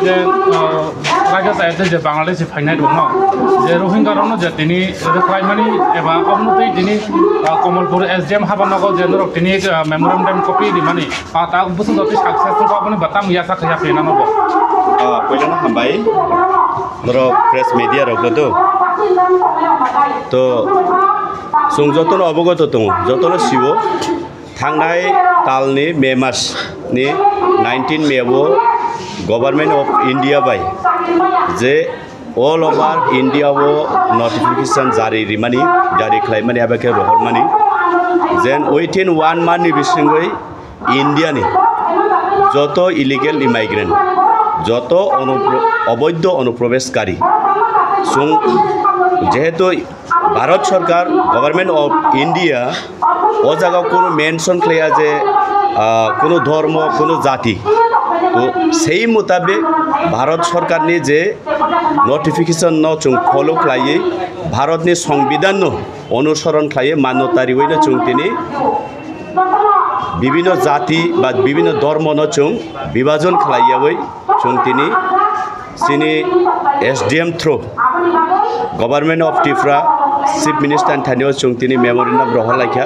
যে রাজ্য চাইছে যে বাংলাদেশি ফাইনাই দङ যে রোহিঙ্গা রং যে তিনি রেক্লাইমানি এবা অবনতি তিনি কমলপুর SDM হাবানগর যে নরক তিনি মেমোরেন্ডাম কপি দিমানি তা বুঝুন অতি সাকসেসফুল আপনি বাতাম ইয়া সাকয়া পেনা নব পয়লানো হামবাই নরক প্রেস মিডিয়া রগতো তো जों जतन अवगत दङ जतन सिबो थांनाय कालनि मे मासनि 19 मेआव गभर्नमेंट ऑफ इंडिया बाय जे ऑल ओवर इंडिया वो नोटिफिकेशन जारी रिमानी जारी खालामनाय आबाके रहरमानी जेन विथिन 1 मान्थनि बिसिङै इंडियानि जत इलिगेल इमाइग्रेंट जत अवैध अनुप्रवेशकारी जों जेहेतु भारत सरकार गवर्नमेंट ऑफ इंडिया ओ जगह को मेंशन खाया जे कोनो धर्म कोनो जाति तो सही मुताबिक भारत सरकार ने जे नोटिफिकेशन न जों फॉलो खालायै भारत नि संविधान अनुसरण खालायै मान्यतारि वैनो जों तिनि विभिन्न जाति बा विभिन्न धर्म न जों विभाजन खालायै जों तिनि सिनि SDM through government of Tripura chief minister थानियो जों तिनि मेमोरेंडम रहलायखा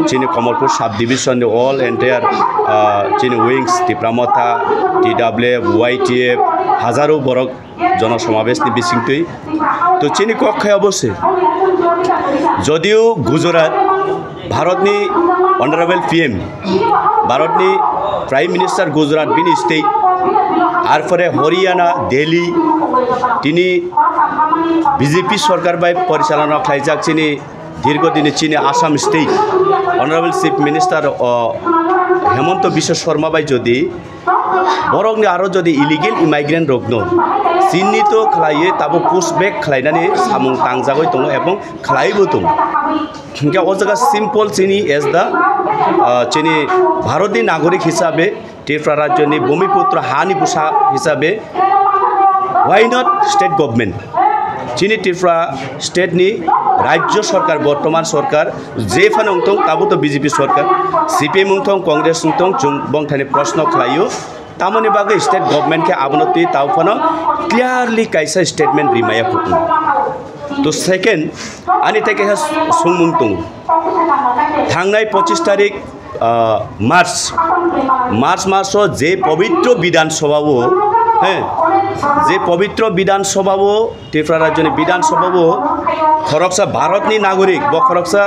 चिनि Kamalpur sub division all entire चिनि विंग्स त्रिपुरामथा TWF YTF हाजारों बरक जनसमावेशनि बिसिंतै तो चिनि कक्षायाव बसे जदिव गुजरात भारतनि ऑनरेबल PM भारतनि प्राइम मिनिस्टर गुजरात बिनि स्टेट आर फरे हरियाणा दिल्ली तिनि BJP सरकार बाय परिचालना खालायजाक चिनि दीर्घदिन चिनि Assam state honourable chief minister Himanta Biswa Sarma बाय जदि बरकनि आरो जदि इलिगेल इमाइग्रेंट रगनो चिनि तो खालायो ताबो पुश बेक खालायनानै सामुं तांजागै दङ एबं खालायबो दङ खिंगा ओ जगह सिंपल चिनि एज द चिनि भारतनि नागरिक हिसाबै त्रिपुरा राज्यनि भूमिपुत्र हानि बुसा हिसाबै व्हाई नॉट स्टेट गवर्नमेंट चिनि त्रिपुरा स्टेट नि राज्य सरकार वर्तमान सरकार जे फानंथं ताबो तो BJP सरकार CPM उंथं कांग्रेस उंथं जों बंथानि प्रश्न खालायो तामनि बागै स्टेट गवर्नमेंट के आबनति तावफानो क्लियरली कायसा स्टेटमेंट रिमाया फुटु तो सेकेंड आनि ताके सुंमुं दङ थांनाय 25 तारिख मार्च मासो जे पवित्र विधानसभाओ जे पवित्र विधानसभाओ त्रिपुरा राज्यनि विधानसभाओ खरकसा भारतनि नागरिक ब खरकसा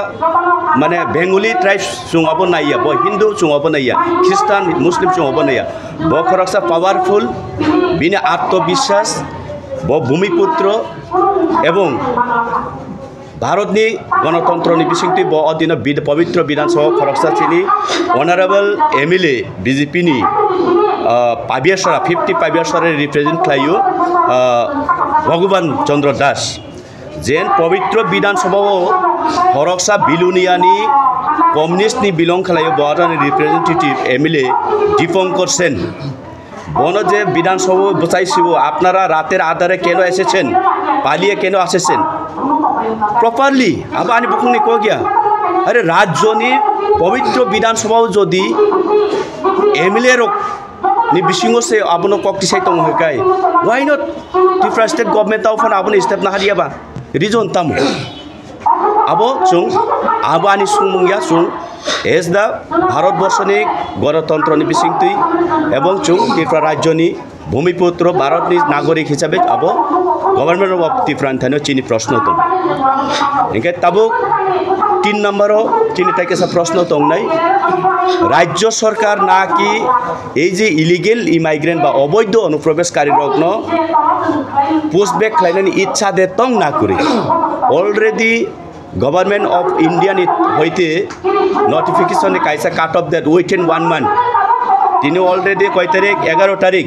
माने बेंगली ट्राइब्स सुङाबो नाया ब हिंदू सुङाबो नाया ख्रिस्टान मुस्लिम सुङाबो नाया ब खरकसा पावरफुल बिनि आत्मविश्वास ब भूमिपुत्र एवं भारतनि गणतंत्रनि बिसिंथि ब अधीन पवित्र विधानसभा खरकसा चिनि ऑनरेबल MLA BJP नि पाबियासरा 55 इयर्स रिप्रेजेंट खालायो भगवान चंद्र दास जेन पवित्र विधानसभाओ खरकसा बिलुनियानि कम्युनिस्ट नि बिलं खालायो बहारानि रिप्रेजेंटेटिव MLA दीपंकर सेन बनो जे विधानसभा बचाइसिबो आपनारा रातेर आधारे केन एसेছেন पालिए केन आसेছেন प्रॉपर्ली अब आनी बुकुंनि को गया अरे राज्यनि पवित्र विधानसभाओ जदि MLA रक नि बिसिङो से आबनो कक्ति साइ दङ हैकाय why not Tripura state government आव फन आबनो स्टेप ना हारियाबा रिजन ताम आबो जों आबानि सुंमुंया जों एज द भारतवर्षनि गणतंत्रनि बिसिंथि एवं जों त्रिपुरा राज्यनि भूमिपुत्र भारतनि नागरिक हिसाबै आबो गवर्नमेंट ऑफ त्रिपुरा थानो चिनि प्रश्न दं इनके ताबो 3 नम्बरो चिनि ताकेसा प्रश्न दंनाय राज्य सरकार ना कि এই যে ইলিগেল ইমাইগ্রেন্ট বা অবৈধ অনুপ্রবেশকারী রগ্ন পুশব্যাক খালাইনানি ইচ্ছা দে তং না করে অলরেডি गवर्नमेंट ऑफ इंडिया नि होइते नोटिफिकेशन कायसा काट ऑफ दैट विथिन 1 मंथ तिनी ऑलरेडी कय तारिख 11 तारिख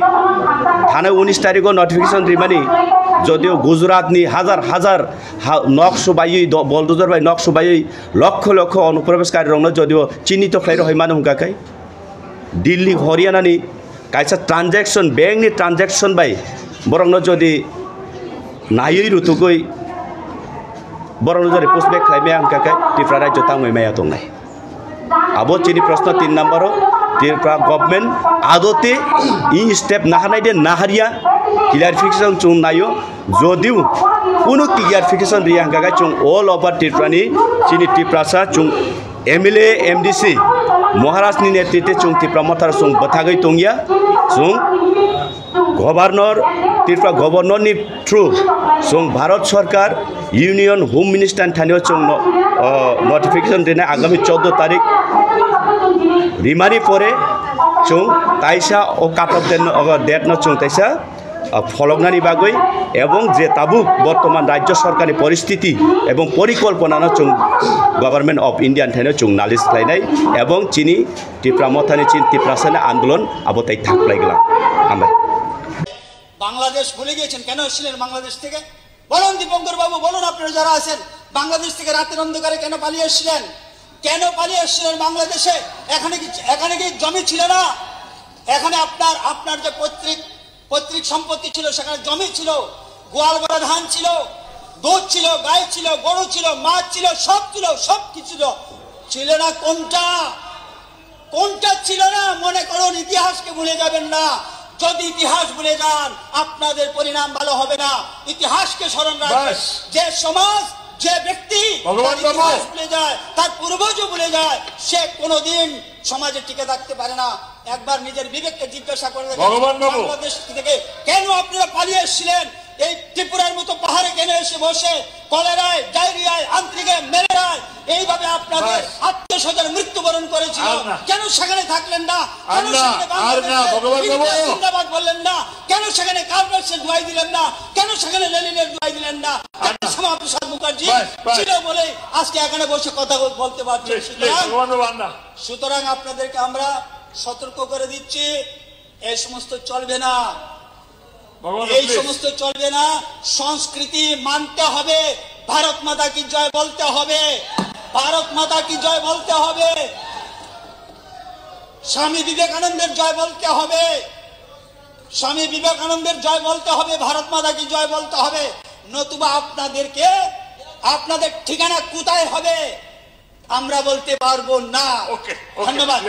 थाने 19 तारिखो नोटिफिकेशन रिमानी जदिव गुजरात नि हजार हजार नक्सबायै बलडोजर बाय नक्सबायै लक्ष लक्ष अनुप्रवेशकारी रंनो जदिव चिन्हित खालाय रहाय मानो हुकाकाय दिल्ली हरियाणा नि kaisa transaction bank ni transaction bai borongno jodi nayui rutugoi borongno jodi pushback khlaime amkakai Tripura rajyo tangmoi maya tongnai abo chini proshno 3 number o Tripura government adote in step nahanai de naharia clarification chung nayo jodiu কোনো clarification ria hangka chung all over Tripura ni chini Tripura sa chung MLA MDC Maharashtra ni netitwe chung Tripura mothar chung bathagai tongya chung governor Tripura governor ni through chung Bharat Sarkar Union Home Minister thanio chung notification dina agami 14 তারিখ রিমারি পরে chung taisa o cut off date no chung taisa ফলকনানি বাগৈ এবং যে তাবুক বর্তমান রাজ্য সরকারের পরিস্থিতি এবং পরিকল্পনা চুং গভর্নমেন্ট অফ ইন্ডিয়ান থাইনো চুং নালিশ খাইনাই এবং চিনি Tripura মথানি চিন Tripura সানে আন্দোলন আবতাই থাকলাই গেলাম আমরা বাংলাদেশ ভুলে গিয়েছেন কেন এসেছিলেন বাংলাদেশ থেকে বলুন দীপঙ্কর বাবু বলুন আপনারা যারা আছেন বাংলাদেশ থেকে রাতের অন্ধকারে কেন পালিয়ে এসেছিলেন বাংলাদেশে এখানে কি জমি ছিল না এখানে আপনার যে পৈতৃক সম্পত্তি ছিল সেখানে জমি ছিল গোয়াল ভরা ধান ছিল দুধ ছিল গাই ছিল গরু ছিল মাছ ছিল সব কিছু ছিল না কোনটা ছিল না মনে করুন ইতিহাসকে ভুলে যাবেন না যদি ইতিহাস ভুলে যান আপনাদের পরিণাম ভালো হবে না ইতিহাসকে স্মরণ রাখবেন যে সমাজ যে ব্যক্তি ইতিহাস ভুলে যায় তার পূর্বজও ভুলে যায় সে কোনোদিন সমাজে টিকে থাকতে পারে না একবার নিজের বিবেককে জিজ্ঞাসা করে বাংলাদেশ থেকে কেন আপনারা পালিয়ে এসেছিলেন এই ত্রিপুরার মতো পাহাড়ে কেন এসে বসে কলেরায় ডায়রিয়ায় আন্ত্রিকে ম্যালেরিয়ায় এইভাবে আপনাদের আত্মীয়স্বজন মৃত্যুবরণ করেছিল কেন সেখানে থাকলেন না কেন জিন্দাবাদ বললেন না কেন সেখানে কার্লমার্ক্সের দোহাই দিলেন না কেন সেখানে লেনিনের দোহাই দিলেন না শ্যামাপ্রসাদ মুখার্জি ছিল বলে আজকে এখানে বসে কথা বলতে পারছি সুতরাং আপনাদেরকে আমরা সতর্ক করে দিচ্ছি এই সমস্ত চলবে না সংস্কৃতি মানতে হবে ভারত মাতা কি জয় বলতে হবে স্বামী বিবেকানন্দের জয় বলতে হবে ভারত মাতা কি জয় বলতে হবে নতুবা আপনাদের ঠিকানা কোথায় হবে আমরা বলতে পারবো না ধন্যবাদ